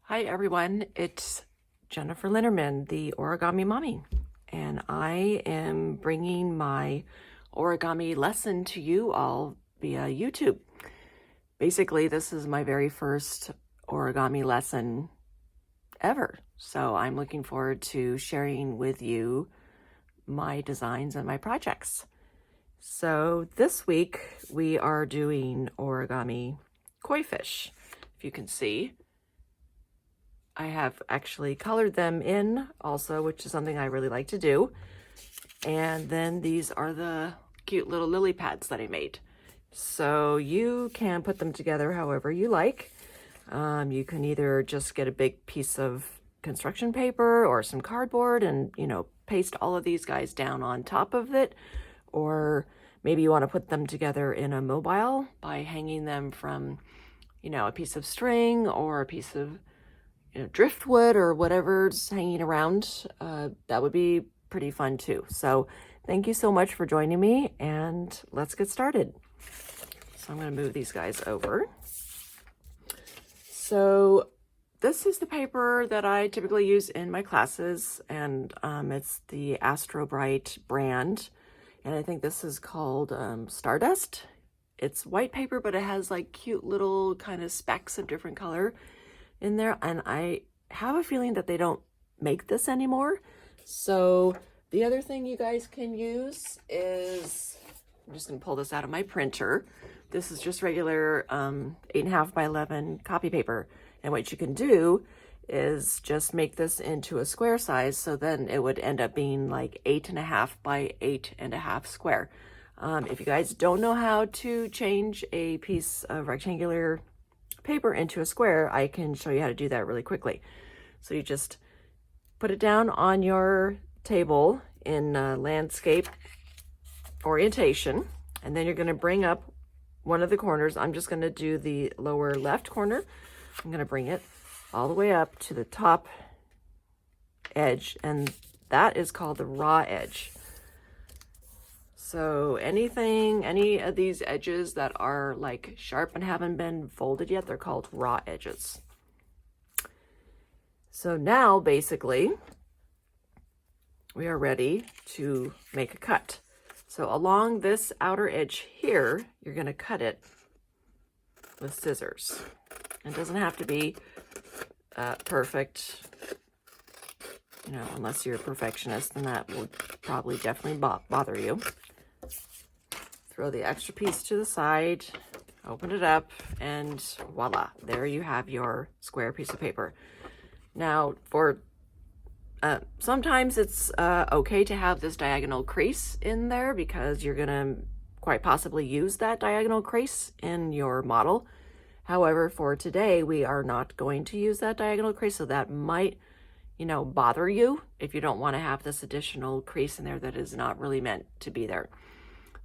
Hi everyone, it's Jennifer Linnerman, the Origami Mommy, and I am bringing my origami lesson to you all via YouTube. Basically, this is my very first origami lesson ever, so I'm looking forward to sharing with you my designs and my projects. So this week we are doing origami koi fish, if you can see. I have actually colored them in also, which is something I really like to do. And then these are the cute little lily pads that I made. So you can put them together however you like. You can either just get a big piece of construction paper or some cardboard and, paste all of these guys down on top of it. Or maybe you want to put them together in a mobile by hanging them from, a piece of string or a piece of driftwood or whatever's hanging around. That would be pretty fun too. So thank you so much for joining me, and let's get started. So I'm going to move these guys over. So this is the paper that I typically use in my classes, and it's the Astro Bright brand, and I think this is called Stardust. It's white paper, but it has like cute little kind of specks of different color in there, and I have a feeling that they don't make this anymore. So the other thing you guys can use is, I'm just going to pull this out of my printer. This is just regular 8.5 by 11 copy paper, and what you can do is just make this into a square size, so then it would end up being like 8.5 by 8.5 square. If you guys don't know how to change a piece of rectangular paper into a square, I can show you how to do that really quickly. So you just put it down on your table in landscape orientation, and then you're going to bring up one of the corners. I'm just going to do the lower left corner. I'm going to bring it all the way up to the top edge, and that is called the raw edge. So any of these edges that are like sharp and haven't been folded yet, they're called raw edges. So now basically we are ready to make a cut. So along this outer edge here, you're going to cut it with scissors. It doesn't have to be perfect, unless you're a perfectionist, then that will probably definitely bother you. Throw the extra piece to the side, open it up, and voila, there you have your square piece of paper. Now, for sometimes it's okay to have this diagonal crease in there because you're gonna quite possibly use that diagonal crease in your model. However, for today, we are not going to use that diagonal crease, so that might, bother you if you don't want to have this additional crease in there that is not really meant to be there.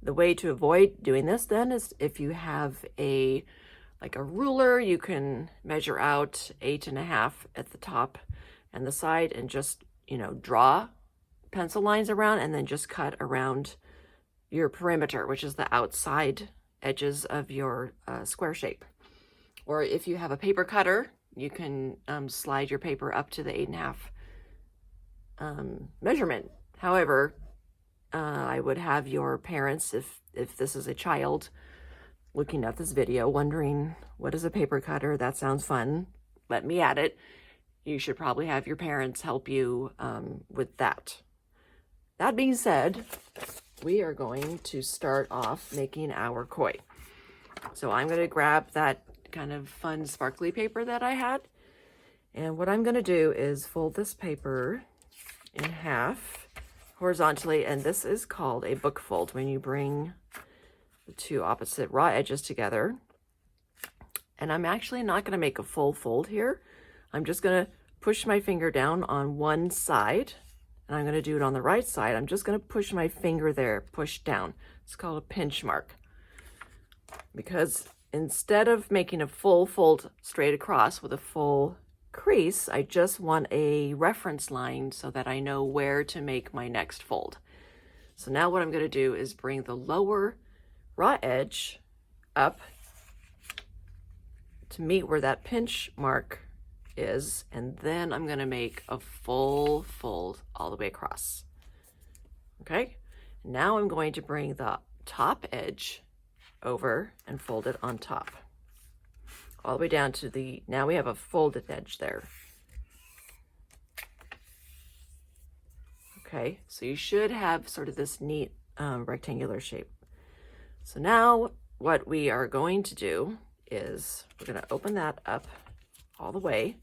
The way to avoid doing this then is if you have a ruler, you can measure out 8.5 at the top and the side and just, draw pencil lines around and then just cut around your perimeter, which is the outside edges of your square shape. Or if you have a paper cutter, you can slide your paper up to the 8.5 measurement. However, I would have your parents, if this is a child looking at this video, wondering, what is a paper cutter? That sounds fun. Let me at it. You should probably have your parents help you with that. That being said, we are going to start off making our koi. So I'm going to grab that kind of fun sparkly paper that I had. And what I'm going to do is fold this paper in half horizontally, and this is called a book fold when you bring the two opposite raw edges together. And I'm actually not going to make a full fold here. I'm just going to push my finger down on one side, and I'm going to do it on the right side. I'm just going to push my finger there, push down. It's called a pinch mark, because instead of making a full fold straight across with a full crease, I just want a reference line so that I know where to make my next fold. So now what I'm going to do is bring the lower raw edge up to meet where that pinch mark is, and then I'm going to make a full fold all the way across. Okay, now I'm going to bring the top edge over and fold it on top. All the way down to the, now we have a folded edge there. Okay, so you should have sort of this neat rectangular shape. So now what we are going to do is we're going to open that up all the way.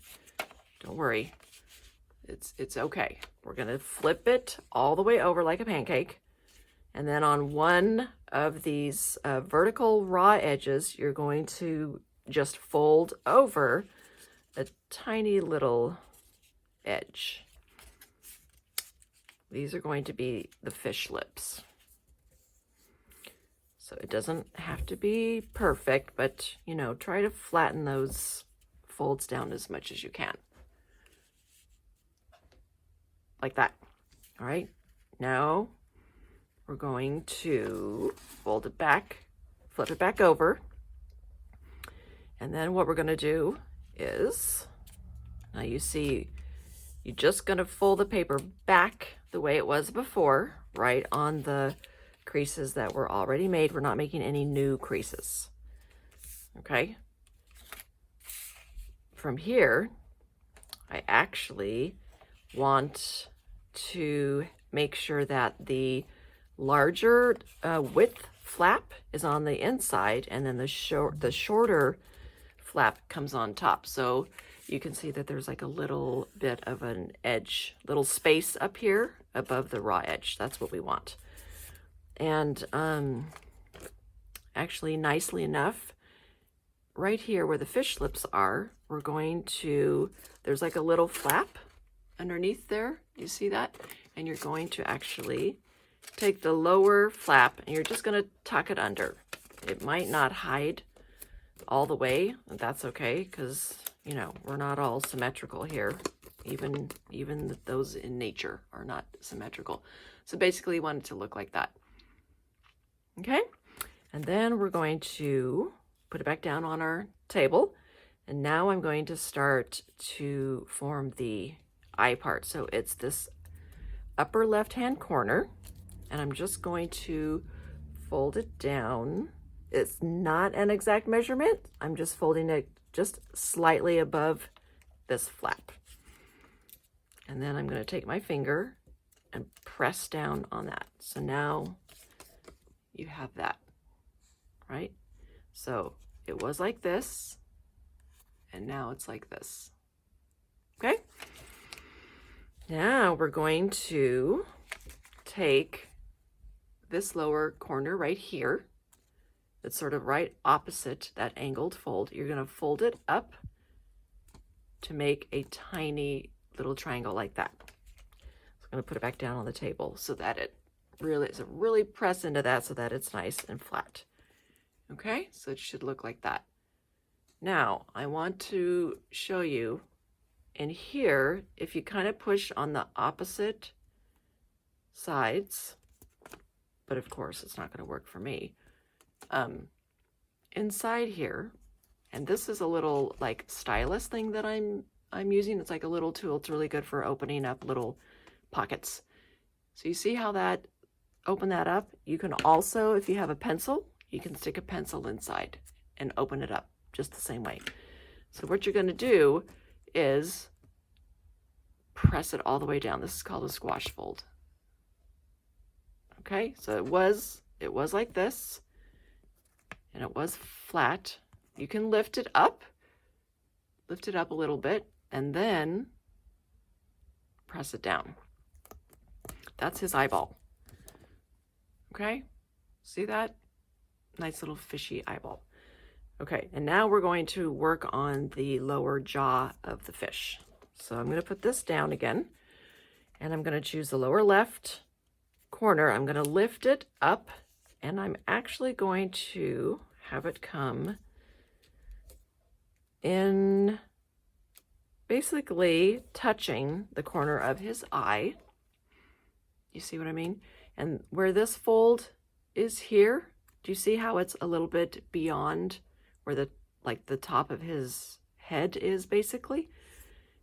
Don't worry, it's okay. We're going to flip it all the way over like a pancake. And then on one of these vertical raw edges, you're going to just fold over a tiny little edge. These are going to be the fish lips. So it doesn't have to be perfect, but you know, try to flatten those folds down as much as you can. Like that. All right, now we're going to fold it back, flip it back over. And then what we're going to do is, now you see, you're just going to fold the paper back the way it was before, right on the creases that were already made. We're not making any new creases. Okay. From here, I actually want to make sure that the larger width flap is on the inside, and then the shorter flap comes on top. So you can see that there's like a little bit of an edge, little space up here above the raw edge. That's what we want. And actually, nicely enough, right here where the fish lips are, we're going to, there's like a little flap underneath there. You see that? And you're going to actually take the lower flap and you're just going to tuck it under. It might not hide all the way. That's okay, because you know, we're not all symmetrical here. Even those in nature are not symmetrical. So basically you want it to look like that. Okay, and then we're going to put it back down on our table. And now I'm going to start to form the eye part. So it's this upper left-hand corner, and I'm just going to fold it down. It's not an exact measurement. I'm just folding it just slightly above this flap. And then I'm going to take my finger and press down on that. So now you have that, right? So it was like this, and now it's like this. Okay? Now we're going to take this lower corner right here. It's sort of right opposite that angled fold. You're going to fold it up to make a tiny little triangle like that. So I'm going to put it back down on the table so that it really press into that so that it's nice and flat. Okay, so it should look like that. Now I want to show you in here, if you kind of push on the opposite sides, but of course it's not going to work for me. Inside here, and this is a little like stylus thing that I'm using. It's like a little tool. It's really good for opening up little pockets. So you see how that, open that up? You can also, if you have a pencil, you can stick a pencil inside and open it up just the same way. So what you're going to do is press it all the way down. This is called a squash fold. Okay, so it was like this, and it was flat. You can lift it up a little bit, and then press it down. That's his eyeball. Okay, see that? Nice little fishy eyeball. Okay, and now we're going to work on the lower jaw of the fish. So I'm going to put this down again, and I'm going to choose the lower left corner. I'm going to lift it up, and I'm actually going to have it come in, basically touching the corner of his eye. You see what I mean? And where this fold is here, do you see how it's a little bit beyond where the top of his head is basically?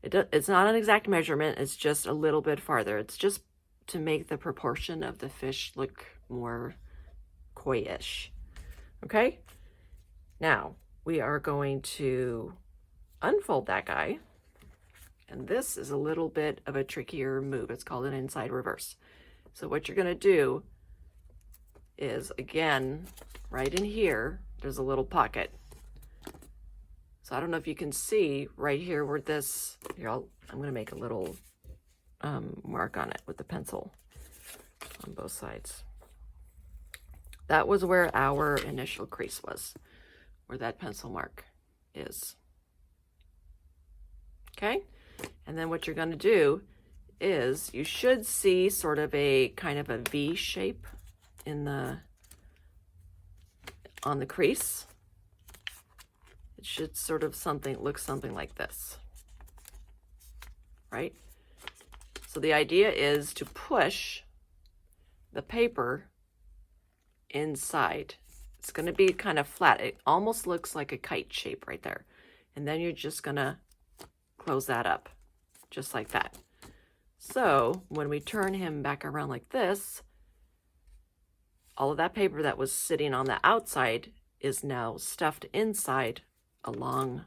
It's not an exact measurement. It's just a little bit farther. It's just to make the proportion of the fish look more koi-ish. Okay? Now, we are going to unfold that guy. And this is a little bit of a trickier move. It's called an inside reverse. So what you're going to do is, again, right in here, there's a little pocket. So I don't know if you can see right here where this, here, I'm going to make a little mark on it with the pencil on both sides. That was where our initial crease was, where that pencil mark is. Okay? And then what you're going to do is you should see sort of a kind of a V shape in on the crease. It should sort of look something like this, right? So the idea is to push the paper inside. It's going to be kind of flat. It almost looks like a kite shape right there. And then you're just going to close that up, just like that. So when we turn him back around like this, all of that paper that was sitting on the outside is now stuffed inside along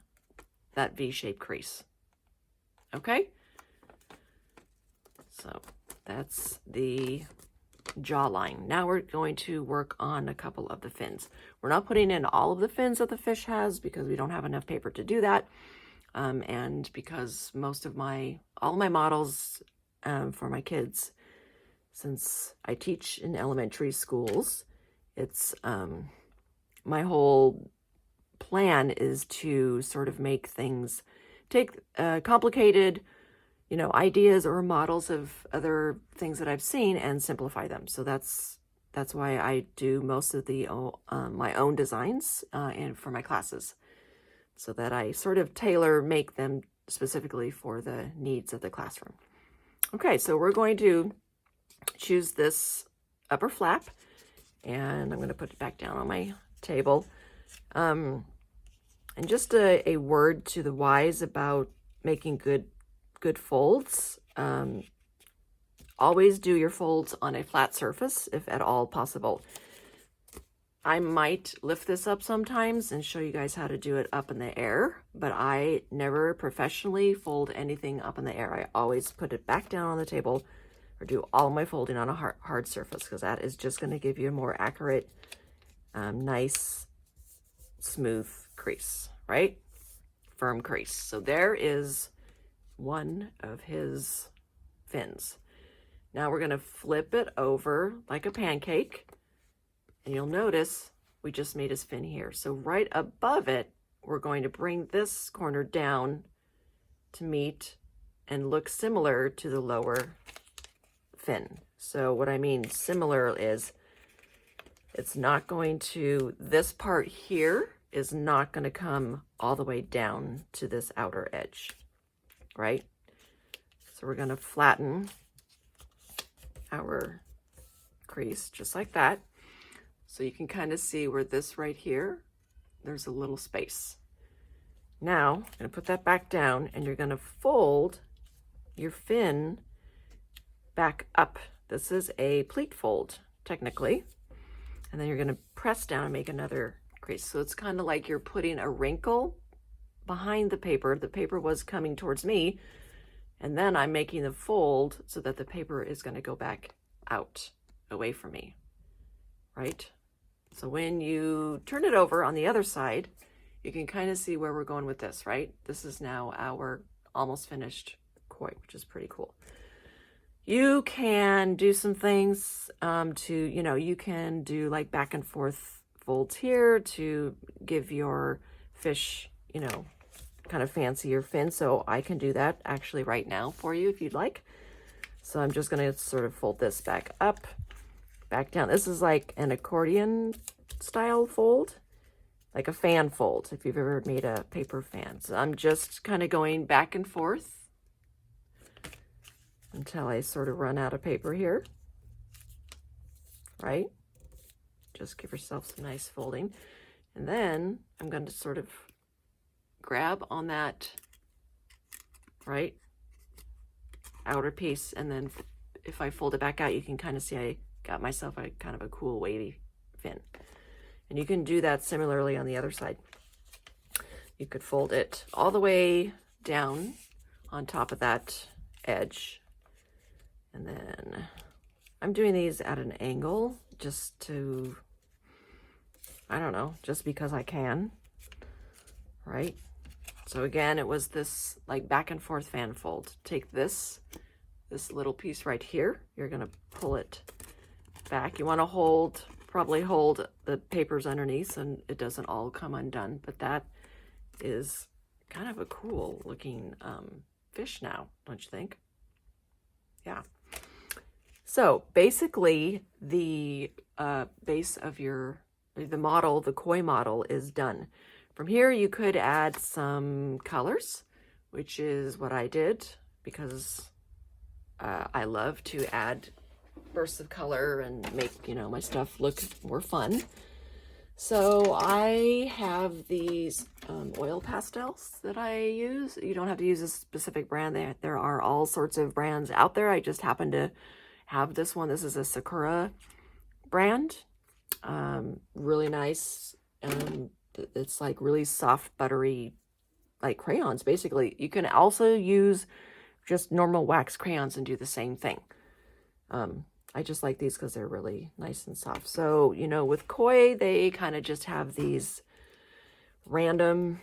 that V-shaped crease. Okay? So that's the jawline. Now we're going to work on a couple of the fins. We're not putting in all of the fins that the fish has because we don't have enough paper to do that. And because all my models for my kids, since I teach in elementary schools, it's my whole plan is to sort of make things, take complicated, ideas or models of other things that I've seen and simplify them. So that's why I do most of the my own designs and for my classes, so that I sort of make them specifically for the needs of the classroom. Okay, so we're going to choose this upper flap, and I'm going to put it back down on my table. And just a word to the wise about making good folds. Always do your folds on a flat surface, if at all possible. I might lift this up sometimes and show you guys how to do it up in the air, but I never professionally fold anything up in the air. I always put it back down on the table or do all my folding on a hard surface, because that is just going to give you a more accurate, nice, smooth crease, right? Firm crease. So there is one of his fins. Now we're going to flip it over like a pancake. And you'll notice we just made his fin here. So right above it, we're going to bring this corner down to meet and look similar to the lower fin. So what I mean similar is it's not going to, this part here is not going to come all the way down to this outer edge, right? So we're going to flatten our crease just like that. So you can kind of see where this right here, there's a little space. Now, I'm going to put that back down, and you're going to fold your fin back up. This is a pleat fold, technically. And then you're going to press down and make another crease. So it's kind of like you're putting a wrinkle behind the paper. The paper was coming towards me, and then I'm making the fold so that the paper is going to go back out, away from me, right? So when you turn it over on the other side, you can kind of see where we're going with this, right? This is now our almost finished koi, which is pretty cool. You can do some things you can do like back and forth folds here to give your fish, kind of fancier fin. So I can do that actually right now for you if you'd like. So I'm just going to sort of fold this back up, back down. This is like an accordion style fold, like a fan fold, if you've ever made a paper fan. So I'm just kind of going back and forth until I sort of run out of paper here, right? Just give yourself some nice folding. And then I'm going to sort of grab on that right? Outer piece, and then if I fold it back out, you can kind of see I got myself a kind of a cool wavy fin. And you can do that similarly on the other side. You could fold it all the way down on top of that edge. And then I'm doing these at an angle just to, I don't know, just because I can, right? So again, it was this like back and forth fan fold. Take this little piece right here. You're gonna pull it back. You wanna probably hold the papers underneath and it doesn't all come undone, but that is kind of a cool looking fish now, don't you think? Yeah. So basically the base of the koi model is done. From here you could add some colors, which is what I did because I love to add bursts of color and make, my stuff look more fun. So I have these oil pastels that I use. You don't have to use a specific brand. There are all sorts of brands out there. I just happen to have this one. This is a Sakura brand. Really nice. It's like really soft, buttery, like crayons, basically. You can also use just normal wax crayons and do the same thing. I just like these because they're really nice and soft. So, with koi, they kind of just have these random,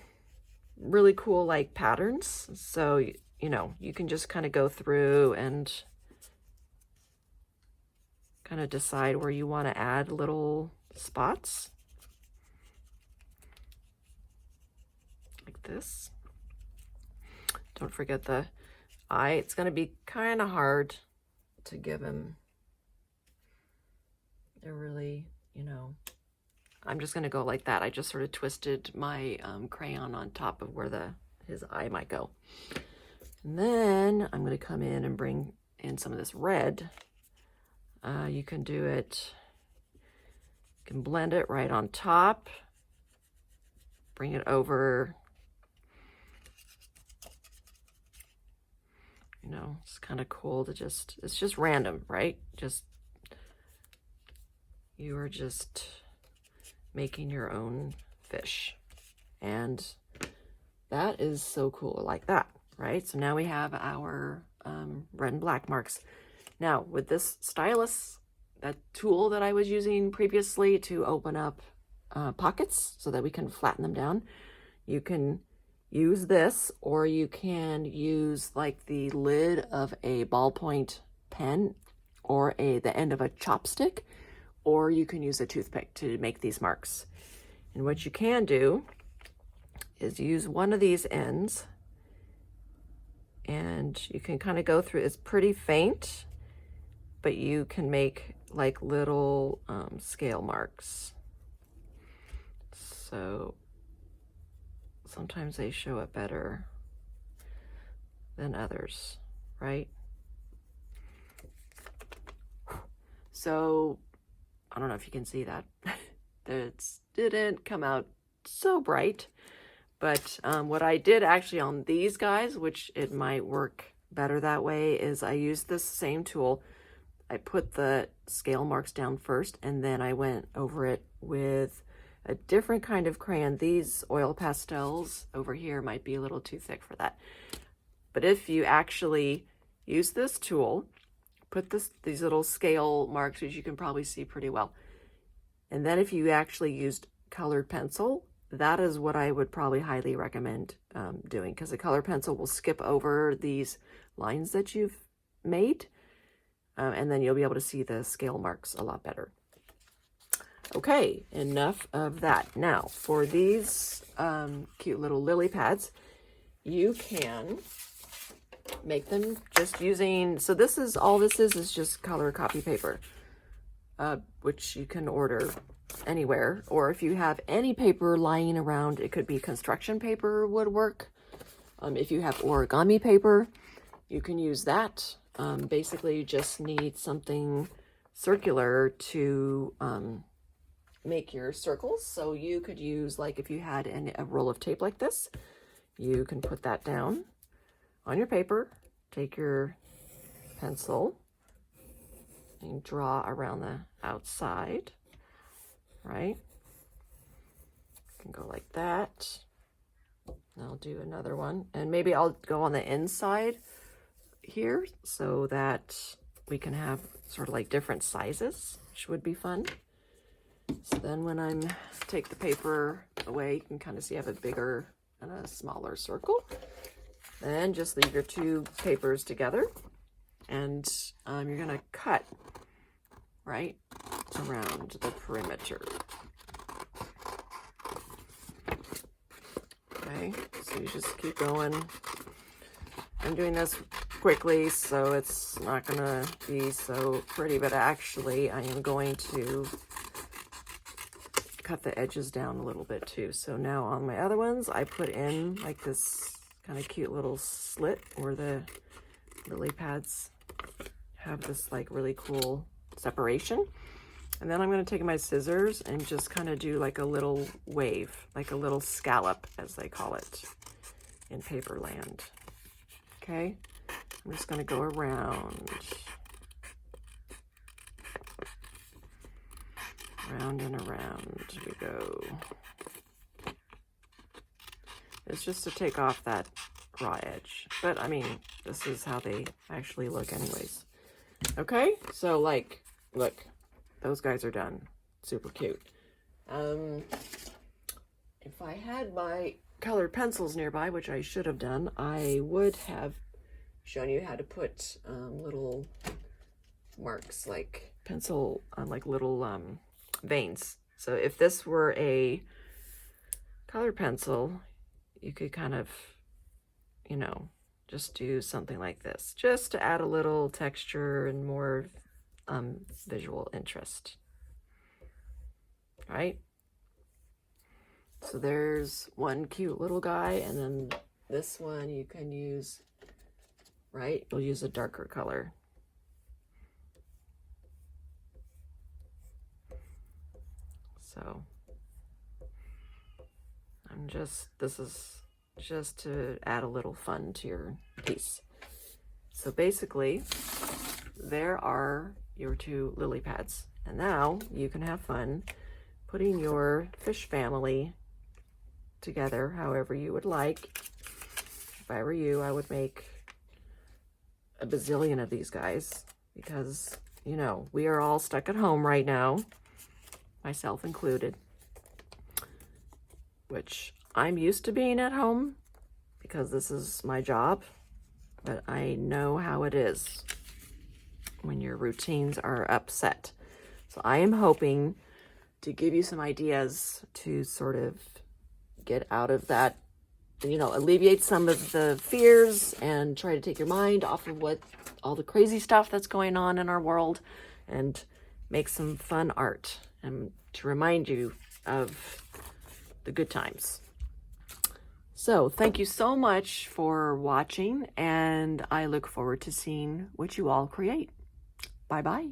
really cool like patterns. So, you can just kind of go through and kind of decide where you want to add little spots. Like this. Don't forget the eye. It's going to be kind of hard to give him. They're really, I'm just going to go like that. I just sort of twisted my crayon on top of where his eye might go. And then I'm going to come in and bring in some of this red. You can do it, you can blend it right on top, bring it over, it's kind of cool to it's just random, right? You are just making your own fish. And that is so cool, like that, right? So now we have our red and black marks. Now with this stylus, that tool that I was using previously to open up pockets so that we can flatten them down, you can use this, or you can use like the lid of a ballpoint pen or the end of a chopstick, or you can use a toothpick to make these marks. And what you can do is use one of these ends, and you can kind of go through, it's pretty faint, but you can make like little scale marks. So sometimes they show it better than others, right? So I don't know if you can see that. It didn't come out so bright, but what I did actually on these guys, which it might work better that way, is I used this same tool. I put the scale marks down first, and then I went over it with a different kind of crayon. These oil pastels over here might be a little too thick for that. But if you actually use this tool, put these little scale marks, which you can probably see pretty well. And then if you actually used colored pencil, that is what I would probably highly recommend doing, because the colored pencil will skip over these lines that you've made, and then you'll be able to see the scale marks a lot better. Okay, enough of that. Now, for these cute little lily pads, you can make them just using, so this is just color copy paper, which you can order anywhere, or if you have any paper lying around, it could be construction paper would work. If you have origami paper, you can use that. Basically, you just need something circular to make your circles. So you could use, like if you had a roll of tape like this, you can put that down on your paper, take your pencil and draw around the outside, right? You can go like that. I'll do another one, and maybe I'll go on the inside here so that we can have sort of like different sizes, which would be fun. So then when I'm take the paper away, you can kind of see I have a bigger and a smaller circle. Then just leave your two papers together, and you're gonna cut right around the perimeter. Okay, so you just keep going. I'm doing this quickly, so it's not gonna be so pretty, but actually I am going to cut the edges down a little bit too. So now on my other ones, I put in like this kind of cute little slit where the lily pads have this like really cool separation. And then I'm going to take my scissors and just kind of do like a little wave, like a little scallop, as they call it in paper land. Okay, I'm just going to go around. Round and around we go. It's just to take off that raw edge. But I mean, this is how they actually look anyways. Okay, so like, look, those guys are done. Super cute. If I had my colored pencils nearby, which I should have done, I would have shown you how to put little marks, like pencil on like little veins. So if this were a colored pencil, you could kind of, you know, just do something like this, just to add a little texture and more visual interest. Right? So there's one cute little guy, and then this one you can use, right? You'll use a darker color. So this is just to add a little fun to your piece. So basically, there are your two lily pads. And now you can have fun putting your fish family together however you would like. If I were you, I would make a bazillion of these guys because, you know, we are all stuck at home right now, myself included, which I'm used to being at home because this is my job, but I know how it is when your routines are upset. So I am hoping to give you some ideas to sort of get out of that, you know, alleviate some of the fears and try to take your mind off of what all the crazy stuff that's going on in our world and make some fun art and to remind you of the good times. So thank you so much for watching, and I look forward to seeing what you all create. Bye-bye.